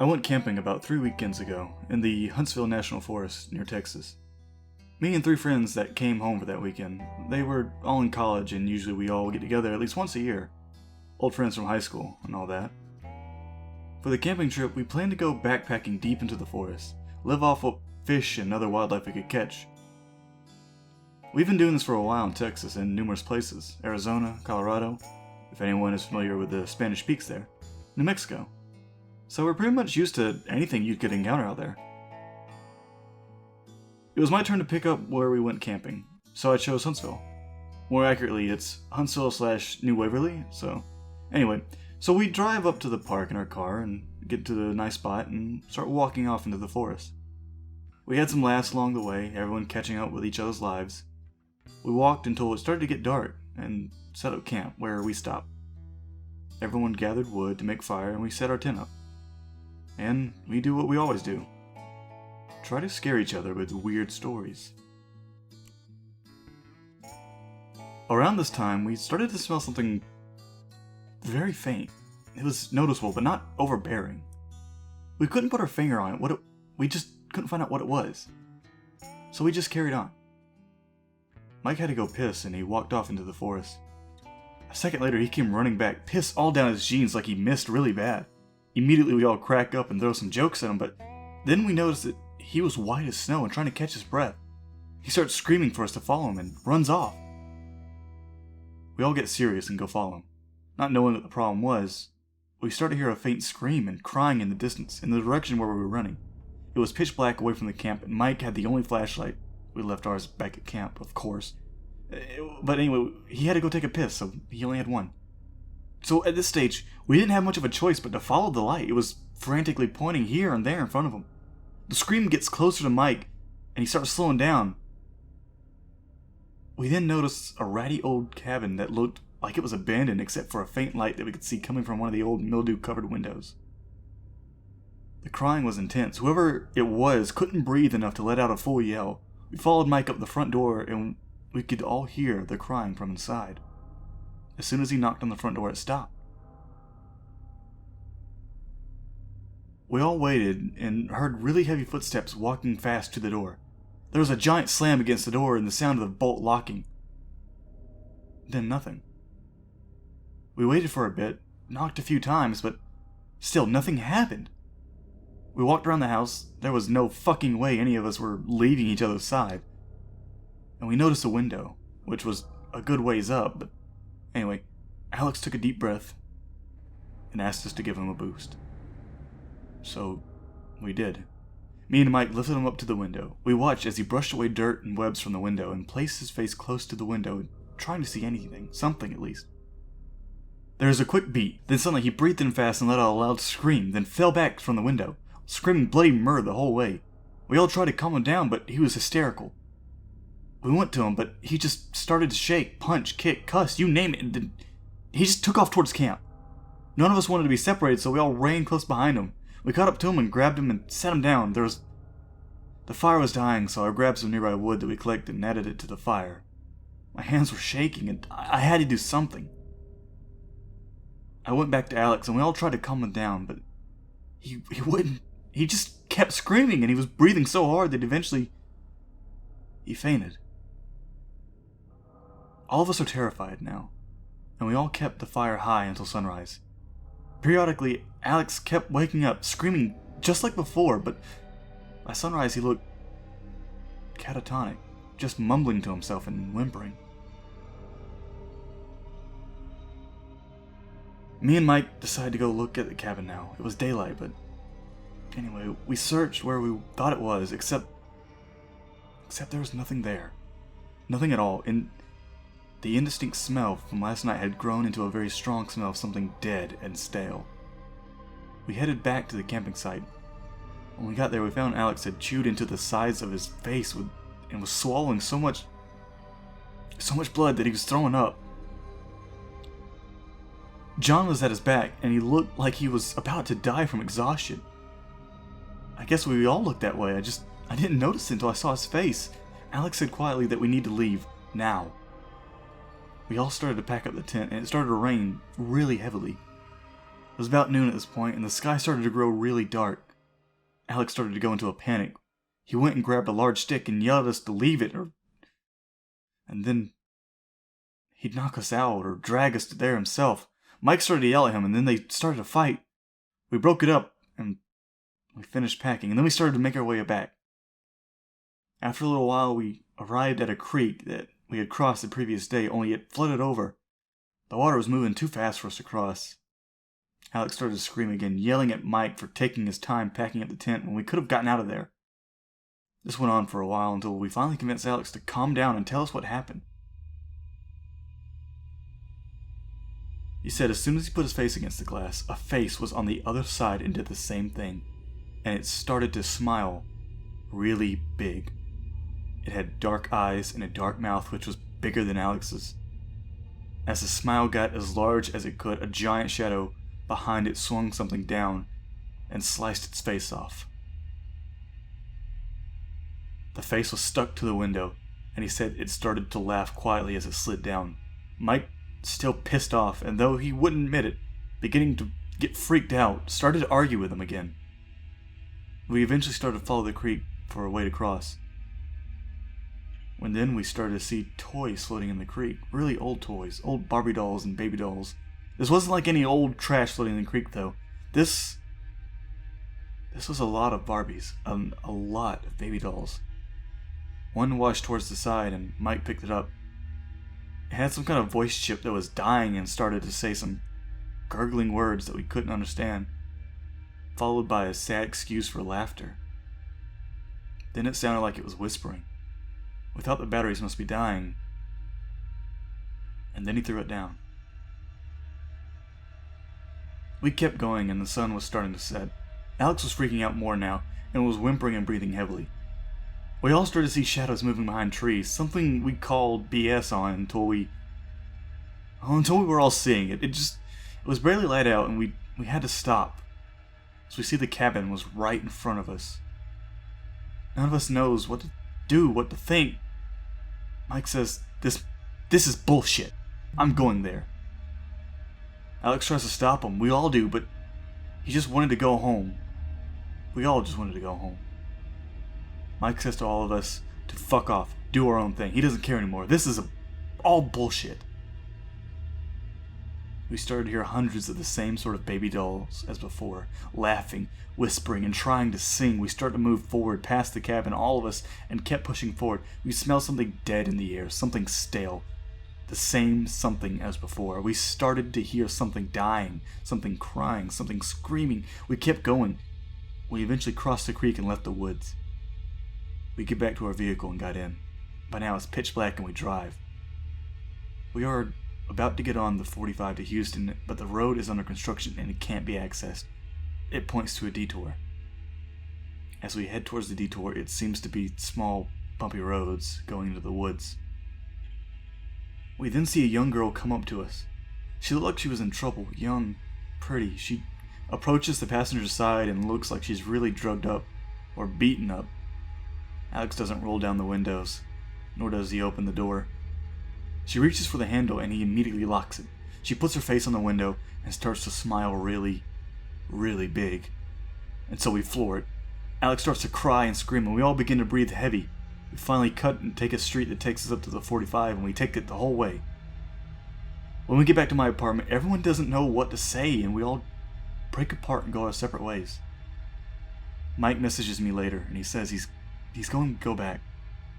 I went camping about 3 weekends ago in the Huntsville National Forest near Texas. Me and 3 friends that came home for that weekend, they were all in college and usually we all get together at least once a year. Old friends from high school and all that. For the camping trip, we planned to go backpacking deep into the forest, live off what fish and other wildlife we could catch. We've been doing this for a while in Texas and numerous places: Arizona, Colorado, if anyone is familiar with the Spanish Peaks there, New Mexico. So we're pretty much used to anything you could encounter out there. It was my turn to pick up where we went camping, so I chose Huntsville. More accurately, it's Huntsville/New Waverly, Anyway, so we drive up to the park in our car and get to the nice spot and start walking off into the forest. We had some laughs along the way, everyone catching up with each other's lives. We walked until it started to get dark and set up camp where we stopped. Everyone gathered wood to make fire and we set our tent up. And we do what we always do. Try to scare each other with weird stories. Around this time, we started to smell something very faint. It was noticeable, but not overbearing. We couldn't put our finger on it. We just couldn't find out what it was. So we just carried on. Mike had to go piss, and he walked off into the forest. A second later, he came running back, piss all down his jeans like he missed really bad. Immediately, we all crack up and throw some jokes at him, but then we noticed that he was white as snow and trying to catch his breath. He starts screaming for us to follow him and runs off. We all get serious and go follow him. Not knowing what the problem was, we started to hear a faint scream and crying in the distance, in the direction where we were running. It was pitch black away from the camp, and Mike had the only flashlight. We left ours back at camp, of course. But anyway, he had to go take a piss, so he only had one. So at this stage, we didn't have much of a choice but to follow the light. It was frantically pointing here and there in front of him. The scream gets closer to Mike, and he starts slowing down. We then noticed a ratty old cabin that looked like it was abandoned except for a faint light that we could see coming from one of the old mildew-covered windows. The crying was intense. Whoever it was couldn't breathe enough to let out a full yell. We followed Mike up the front door, and we could all hear the crying from inside. As soon as he knocked on the front door, it stopped. We all waited and heard really heavy footsteps walking fast to the door. There was a giant slam against the door and the sound of the bolt locking. Then nothing. We waited for a bit, knocked a few times, but still nothing happened. We walked around the house. There was no fucking way any of us were leaving each other's side. And we noticed a window, which was a good ways up, but anyway, Alex took a deep breath and asked us to give him a boost. So, we did. Me and Mike lifted him up to the window. We watched as he brushed away dirt and webs from the window and placed his face close to the window, trying to see anything, something at least. There was a quick beat, then suddenly he breathed in fast and let out a loud scream, then fell back from the window, screaming bloody murder the whole way. We all tried to calm him down, but he was hysterical. We went to him, but he just started to shake, punch, kick, cuss, you name it, and then he just took off towards camp. None of us wanted to be separated, so we all ran close behind him. We caught up to him and grabbed him and set him down. The fire was dying, so I grabbed some nearby wood that we collected and added it to the fire. My hands were shaking, and I had to do something. I went back to Alex, and we all tried to calm him down, but he wouldn't. He just kept screaming, and he was breathing so hard that eventually he fainted. All of us are terrified now, and we all kept the fire high until sunrise. Periodically, Alex kept waking up, screaming just like before, but by sunrise he looked catatonic, just mumbling to himself and whimpering. Me and Mike decided to go look at the cabin now. It was daylight, but anyway, we searched where we thought it was, except there was nothing there. Nothing at all, and the indistinct smell from last night had grown into a very strong smell of something dead and stale. We headed back to the camping site. When we got there, we found Alex had chewed into the sides of his face and was swallowing so much blood that he was throwing up. John was at his back, and he looked like he was about to die from exhaustion. I guess we all looked that way. I didn't notice it until I saw his face. Alex said quietly that we need to leave, now. We all started to pack up the tent, and it started to rain really heavily. was about noon at this point, and the sky started to grow really dark. Alex started to go into a panic. He went and grabbed a large stick and yelled at us to leave it, and then he'd knock us out or drag us there himself. Mike started to yell at him, and then they started to fight. We broke it up, and we finished packing, and then we started to make our way back. After a little while, we arrived at a creek that we had crossed the previous day, only it flooded over. The water was moving too fast for us to cross. Alex started to scream again, yelling at Mike for taking his time packing up the tent when we could have gotten out of there. This went on for a while until we finally convinced Alex to calm down and tell us what happened. He said as soon as he put his face against the glass, a face was on the other side and did the same thing, and it started to smile really big. It had dark eyes and a dark mouth which was bigger than Alex's. As the smile got as large as it could, a giant shadow behind it swung something down and sliced its face off. The face was stuck to the window, and he said it started to laugh quietly as it slid down. Mike, still pissed off, and though he wouldn't admit it, beginning to get freaked out, started to argue with him again. We eventually started to follow the creek for a way to cross. When then we started to see toys floating in the creek. Really old toys. Old Barbie dolls and baby dolls. This wasn't like any old trash floating in the creek though. This was a lot of Barbies. A lot of baby dolls. One washed towards the side and Mike picked it up. It had some kind of voice chip that was dying and started to say some gurgling words that we couldn't understand, followed by a sad excuse for laughter. Then it sounded like it was whispering. We thought the batteries must be dying, and then he threw it down. We kept going and the sun was starting to set. Alex was freaking out more now and was whimpering and breathing heavily. We all started to see shadows moving behind trees, something we called BS on until we were all seeing it. It was barely light out and we had to stop. So we see the cabin was right in front of us. None of us knows what to do, what to think. Mike says, this is bullshit. I'm going there. Alex tries to stop him. We all do, but he just wanted to go home. We all just wanted to go home. Mike says to all of us to fuck off, do our own thing. He doesn't care anymore. This is all bullshit. We started to hear hundreds of the same sort of baby dolls as before, laughing, whispering, and trying to sing. We started to move forward past the cabin, all of us, and kept pushing forward. We smelled something dead in the air, something stale. The same something as before. We started to hear something dying, something crying, something screaming. We kept going. We eventually crossed the creek and left the woods. We get back to our vehicle and got in. By now it's pitch black and we drive. We are about to get on the 45 to Houston, but the road is under construction and it can't be accessed. It points to a detour. As we head towards the detour, it seems to be small, bumpy roads going into the woods. We then see a young girl come up to us. She looked like she was in trouble, young, pretty. She approaches the passenger side and looks like she's really drugged up or beaten up. Alex doesn't roll down the windows, nor does he open the door. She reaches for the handle and he immediately locks it. She puts her face on the window and starts to smile really, really big. And so we floor it. Alex starts to cry and scream and we all begin to breathe heavy. We finally cut and take a street that takes us up to the 45 and we take it the whole way. When we get back to my apartment, everyone doesn't know what to say and we all break apart and go our separate ways. Mike messages me later and he says he's going to go back.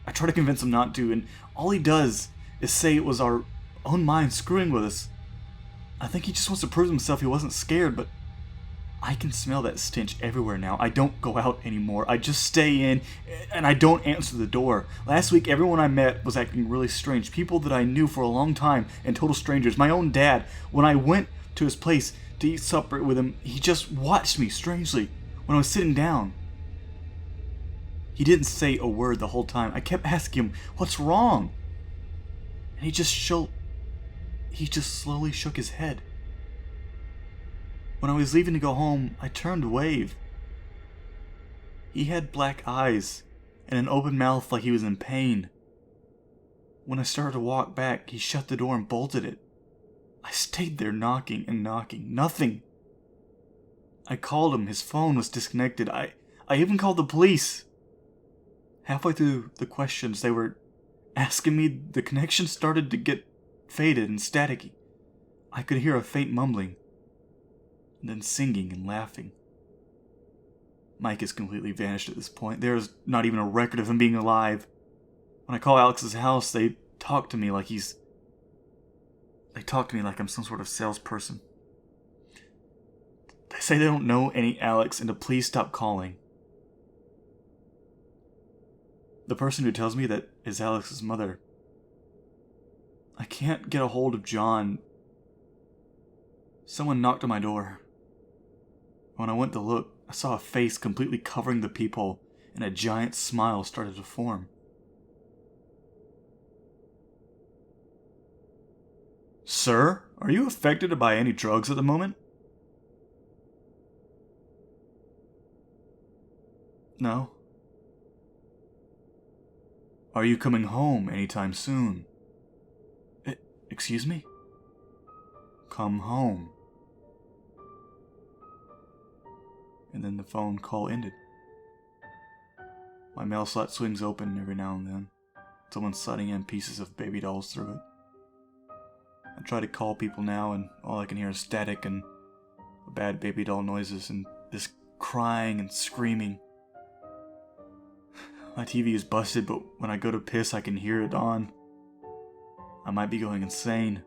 I try to convince him not to, and all he does is say it was our own mind screwing with us. I think he just wants to prove to himself he wasn't scared, but I can smell that stench everywhere now. I don't go out anymore. I just stay in, and I don't answer the door. Last week, everyone I met was acting really strange. People that I knew for a long time, and total strangers. My own dad, when I went to his place to eat supper with him, he just watched me strangely when I was sitting down. He didn't say a word the whole time. I kept asking him, what's wrong? And he just slowly shook his head. When I was leaving to go home, I turned to wave. He had black eyes and an open mouth like he was in pain. When I started to walk back, he shut the door and bolted it. I stayed there knocking and knocking. Nothing. I called him, his phone was disconnected. I even called the police. Halfway through the questions they were asking me, the connection started to get faded and staticky. I could hear a faint mumbling, and then singing and laughing. Mike has completely vanished at this point. There is not even a record of him being alive. When I call Alex's house, they talk to me like I'm some sort of salesperson. They say they don't know any Alex and to please stop calling. The person who tells me that is Alex's mother. I can't get a hold of John. Someone knocked on my door. When I went to look, I saw a face completely covering the peephole, and a giant smile started to form. Sir, are you affected by any drugs at the moment? No. Are you coming home anytime soon? Excuse me? Come home. And then the phone call ended. My mail slot swings open every now and then. Someone's sliding in pieces of baby dolls through it. I try to call people now, and all I can hear is static and bad baby doll noises and this crying and screaming. My TV is busted, but when I go to piss, I can hear it on. I might be going insane.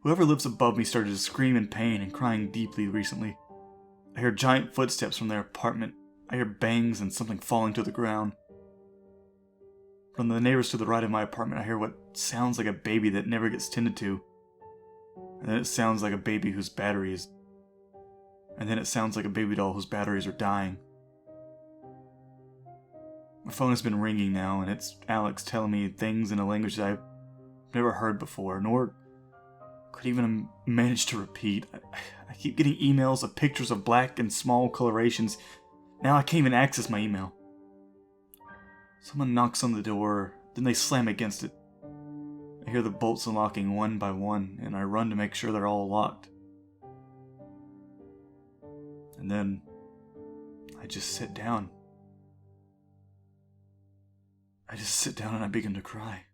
Whoever lives above me started to scream in pain and crying deeply recently. I hear giant footsteps from their apartment. I hear bangs and something falling to the ground. From the neighbors to the right of my apartment, I hear what sounds like a baby that never gets tended to. And then it sounds like a baby whose batteries... And then it sounds like a baby doll whose batteries are dying. My phone has been ringing now, and it's Alex telling me things in a language that I've never heard before, nor could even manage to repeat. I keep getting emails of pictures of black and small colorations. Now I can't even access my email. Someone knocks on the door, then they slam against it. I hear the bolts unlocking one by one, and I run to make sure they're all locked. And then I just sit down. And I begin to cry.